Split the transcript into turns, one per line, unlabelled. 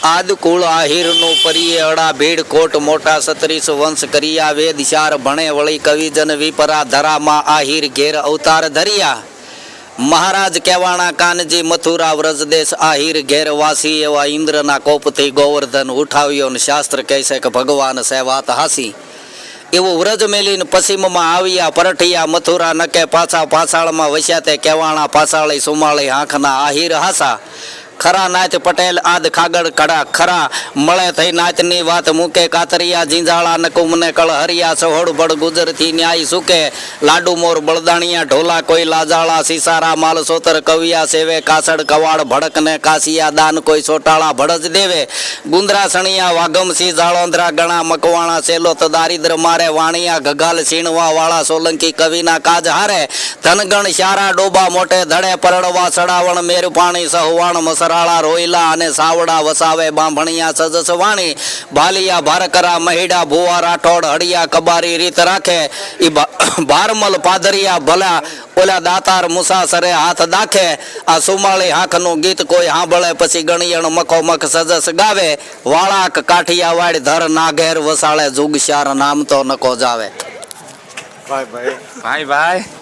આદકુળ આહિરનું પરિયે અડા ભીડ કોટ મોટા 36 વંશ કર્યા વેદ ચાર ભણે વળી કવિજન વિપરા ધરામાં આહિર ઘેર અવતાર ધર્યા મહારાજ કહેવાણા કાનજી મથુરા વ્રજદેશ આહિર ઘેર વાસી એવા ઇન્દ્રના કોપથી ગોવર્ધન ઉઠાવ્યો ને શાસ્ત્ર કહે છે કે ભગવાન સે વાત હાસી એવું વ્રજ મેલીને પશ્ચિમમાં આવ્યા પરઠિયા મથુરા નકે પાછા પાછાળમાં વસ્યા તે કહેવાણા પાછાળી સુમાળી આંખના આહિર હાસા ખરા નાચ પટેલ આદ ખાગડ કડા ખરા મળે થઈ નાચની વાત મૂકે કાતરિયા જીંજાળા નકુમને કળ હરિયા સહોડ બળ ગુજરથી ન્યાય સુકે લાડુ મોર બળદાણિયા ઢોલા કોઈ લાજાળા સિસારા માલ સોતર કવિયા સેવે કાસડ કવાડ ભડકને કાસિયા દાન કોઈ સોટાળા ભડજ દેવે ગુંદરા સણિયા વાઘમસી જાળોંદરા ગણા મકવાણા સેલોત દારિદ્ર મારે વાણિયા ગગાલ સીણવા વાળા સોલંકી કવિના કાજ હારે ધનગણ શારા ડોબા મોટે ધડે પરડવા સડાવણ મેર પાણી સહવાણ મસરાળા રોયલા અને સાવડા વસાવે બાંભણિયા સજસ વાણી ભાલિયા ભારકરા મહિડા ભુવા રાઠોડ હડિયા કબારી રીત રાખે ઈ ભારમલ પાદરિયા ભલા ઓલા દાતાર મુસાસરે હાથ દાખે આ સુમાળી હાંખનું ગીત કોઈ સાંભળે પછી ગણિયણ મખો મખ સજસ ગાવે વાળાક કાઠિયા વાડ ધર નાઘેર વસાળે જુગશાર નામ તો નકો જાવે. ભાઈ ભાઈ ભાઈ ભાઈ